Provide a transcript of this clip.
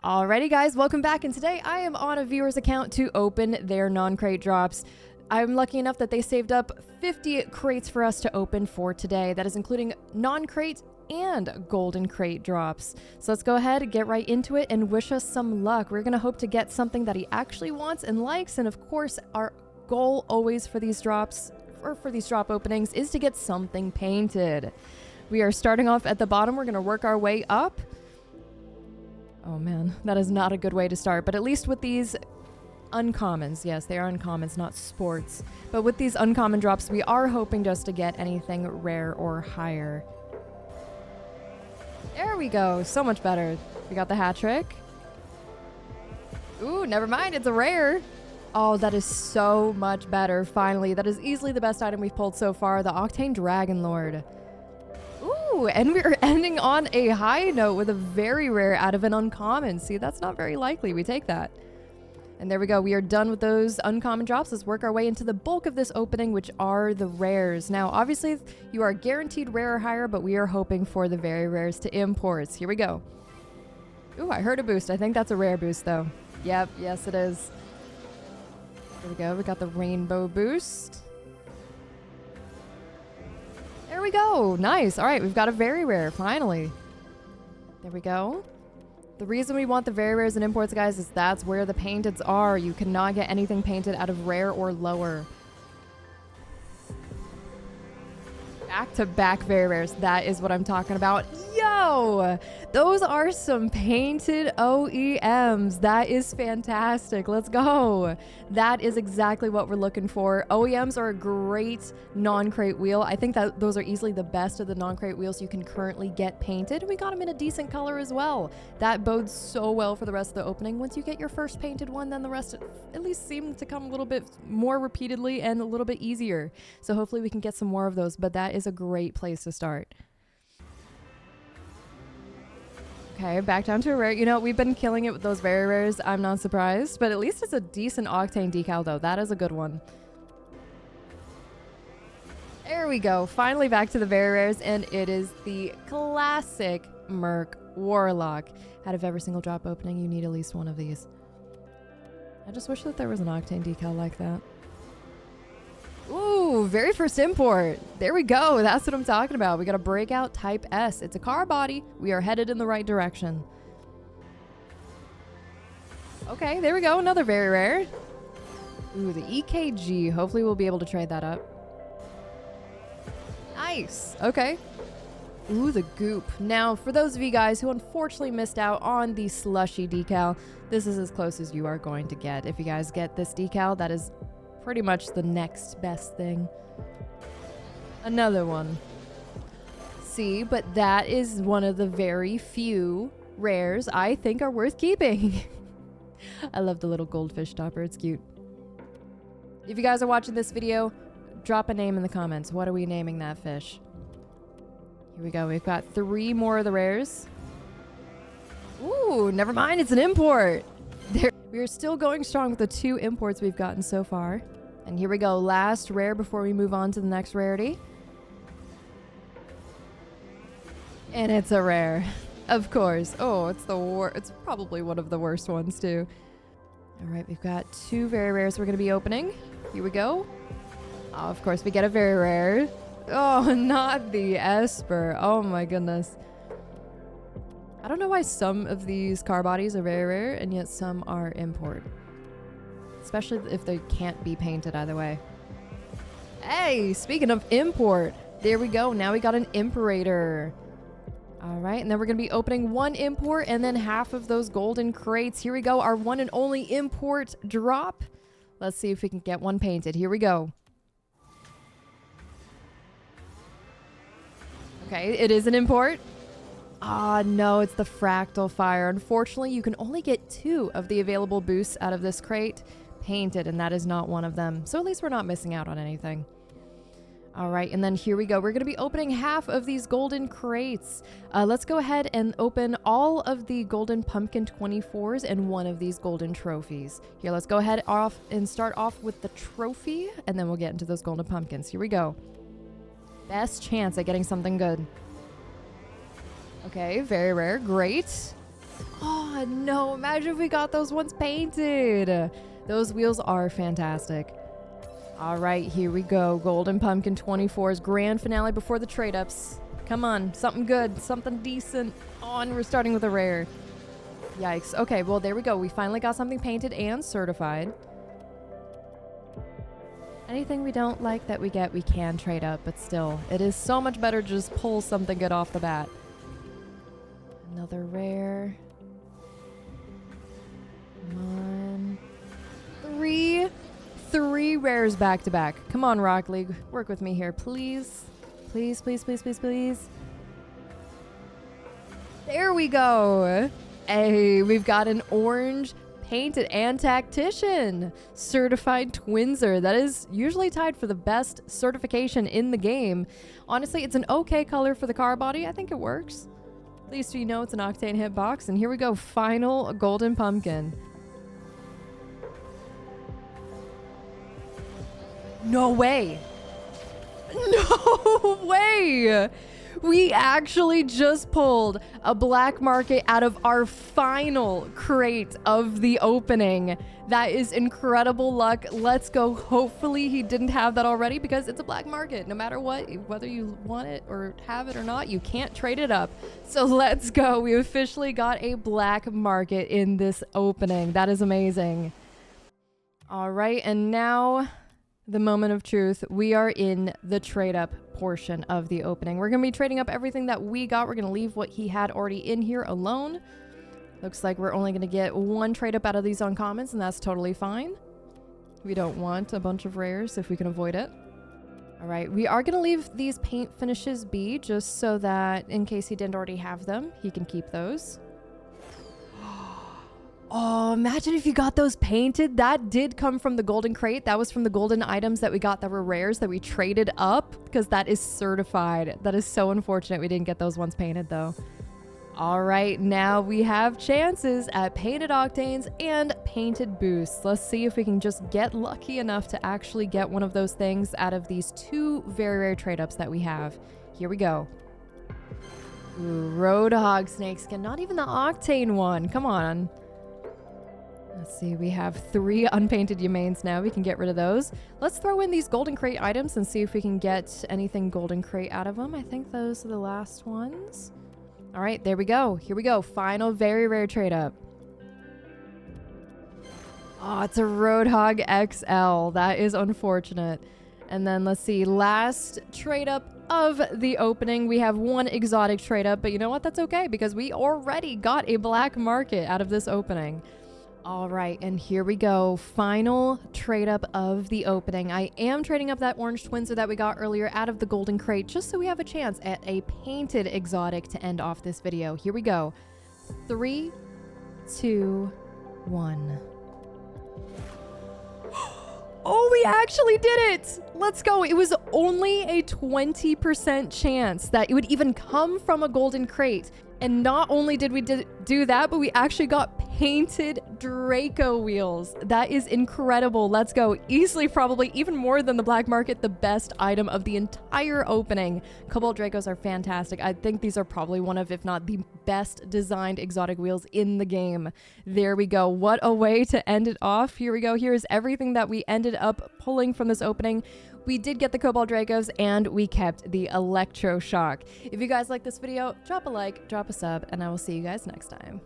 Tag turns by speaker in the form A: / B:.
A: Alrighty guys, welcome back, and today I am on a viewer's account to open their non-crate drops. I'm lucky enough that they saved up 50 crates for us to open for today. That is including non-crate and golden crate drops. So let's go ahead and get right into it and wish us some luck. We're gonna hope to get something that he actually wants and likes, and of course our goal always for these drops, or for these drop openings, is to get something painted. We are starting off at the bottom. We're gonna work our way up. Oh man, that is not a good way to start, but at least with these uncommons, yes, they are uncommons, not sports, but with these uncommon drops, we are hoping just to get anything rare or higher. There we go, so much better. We got the hat trick. Ooh, never mind, it's a rare. Oh, that is so much better, finally. That is easily the best item we've pulled so far, the Octane Dragon Lord. Ooh, and we're ending on a high note with a very rare out of an uncommon. See, that's not very likely. We take that. And there we go. We are done with those uncommon drops. Let's work our way into the bulk of this opening, which are the rares. Now, obviously, you are guaranteed rare or higher, but we are hoping for the very rares to imports. Here we go. Ooh, I heard a boost. I think that's a rare boost, though. Yep, yes, it is. There we go. We got the rainbow boost. There we go. Nice. All right, we've got a very rare, finally. There we go. The reason we want the very rares and imports, guys, is that's where the painteds are. You cannot get anything painted out of rare or lower. Back-to-back very rares. That is what I'm talking about. Yo! Those are some painted OEMs. That is fantastic. Let's go. That is exactly what we're looking for. OEMs are a great non-crate wheel. I think that those are easily the best of the non-crate wheels you can currently get painted. We got them in a decent color as well. That bodes so well for the rest of the opening. Once you get your first painted one, then the rest at least seem to come a little bit more repeatedly and a little bit easier. So hopefully we can get some more of those, but that is a great place to start. Okay, back down to a rare. You know, we've been killing it with those very rares. I'm not surprised, but at least it's a decent Octane decal, though. That is a good one. There we go. Finally back to the very rares, and it is the classic Merc Warlock. Out of every single drop opening, you need at least one of these. I just wish that there was an Octane decal like that. Ooh, very first import. There we go. That's what I'm talking about. We got a breakout Type S. It's a car body. We are headed in the right direction. Okay, there we go. Another very rare. Ooh, the EKG. Hopefully we'll be able to trade that up. Nice. Okay. Ooh, the goop. Now, for those of you guys who unfortunately missed out on the slushy decal, this is as close as you are going to get. If you guys get this decal, that is pretty much the next best thing. Another one. See, but that is one of the very few rares I think are worth keeping. I love the little goldfish topper. It's cute. If you guys are watching this video, drop a name in the comments. What are we naming that fish? Here we go. We've got 3 more of the rares. Ooh, never mind. It's an import. We are still going strong with the 2 imports we've gotten so far. And here we go. Last rare before we move on to the next rarity. And it's a rare. Of course. Oh, it's the worst. It's probably one of the worst ones too. All right, we've got 2 very rares we're going to be opening. Here we go. Oh, of course, we get a very rare. Oh, not the Esper. Oh my goodness. I don't know why some of these car bodies are very rare and yet some are import. Especially if they can't be painted either way. Hey, speaking of import, there we go. Now we got an Imperator. All right, and then we're going to be opening 1 import and then half of those golden crates. Here we go, our one and only import drop. Let's see if we can get one painted. Here we go. Okay, it is an import. Ah, no, it's the Fractal Fire. Unfortunately, you can only get 2 of the available boosts out of this crate painted, and that is not one of them. So at least we're not missing out on anything. All right, and then here we go. We're going to be opening half of these golden crates. Let's go ahead and open all of the golden pumpkin 24s and 1 of these golden trophies. Here, let's go ahead and start off with the trophy, and then we'll get into those golden pumpkins. Here we go. Best chance at getting something good. Okay, very rare. Great. Oh, no. Imagine if we got those ones painted. Those wheels are fantastic. All right, here we go. Golden Pumpkin 24's grand finale before the trade-ups. Come on, something good, something decent. Oh, and we're starting with a rare. Yikes. Okay, well, there we go. We finally got something painted and certified. Anything we don't like that we get, we can trade up, but still, it is so much better to just pull something good off the bat. Another rare. Come on. Three rares back to back. Come on, Rock League. Work with me here, please. Please, please, please, please, please. There we go. Hey, we've got an orange painted and tactician certified twinser. That is usually tied for the best certification in the game. Honestly, it's an okay color for the car body. I think it works. At least you know it's an Octane hitbox. And here we go. Final Golden Pumpkin. No way. No way. We actually just pulled a black market out of our final crate of the opening. That is incredible luck. Let's go. Hopefully he didn't have that already because it's a black market. No matter what, whether you want it or have it or not, you can't trade it up. So let's go. We officially got a black market in this opening. That is amazing. All right, and now the moment of truth. We are in the trade up portion of the opening. We're going to be trading up everything that we got. We're going to leave what he had already in here alone. Looks like we're only going to get one trade up out of these uncommons, and that's totally fine. We don't want a bunch of rares if we can avoid it. All right, we are going to leave these paint finishes be just so that in case he didn't already have them, he can keep those. Oh, imagine if you got those painted. That did come from the golden crate. That was from the golden items that we got that were rares that we traded up because that is certified. That is so unfortunate we didn't get those ones painted though. All right, now we have chances at painted octanes and painted boosts. Let's see if we can just get lucky enough to actually get one of those things out of these two very rare trade ups that we have. Here we go. Ooh, Roadhog snakeskin, not even the octane one. Come on. Let's see, we have 3 unpainted Yamains now. We can get rid of those. Let's throw in these golden crate items and see if we can get anything golden crate out of them. I think those are the last ones. All right, there we go. Here we go. Final very rare trade up. Oh, it's a Roadhog XL. That is unfortunate. And then let's see, last trade up of the opening. We have one exotic trade up, but you know what? That's okay because we already got a black market out of this opening. All right, and here we go. Final trade up of the opening. I am trading up that orange twinser that we got earlier out of the golden crate just so we have a chance at a painted exotic to end off this video. Here we go. 3, 2, 1. Oh, we actually did it. Let's go. It was only a 20% chance that it would even come from a golden crate. And not only did we do that, but we actually got painted Draco wheels. That is incredible. Let's go. Easily, probably even more than the black market, the best item of the entire opening. Cobalt Dracos are fantastic. I think these are probably one of, if not the best designed exotic wheels in the game. There we go. What a way to end it off. Here we go. Here is everything that we ended up pulling from this opening. We did get the Cobalt Dracos and we kept the Electroshock. If you guys like this video, drop a like, drop a sub, and I will see you guys next time.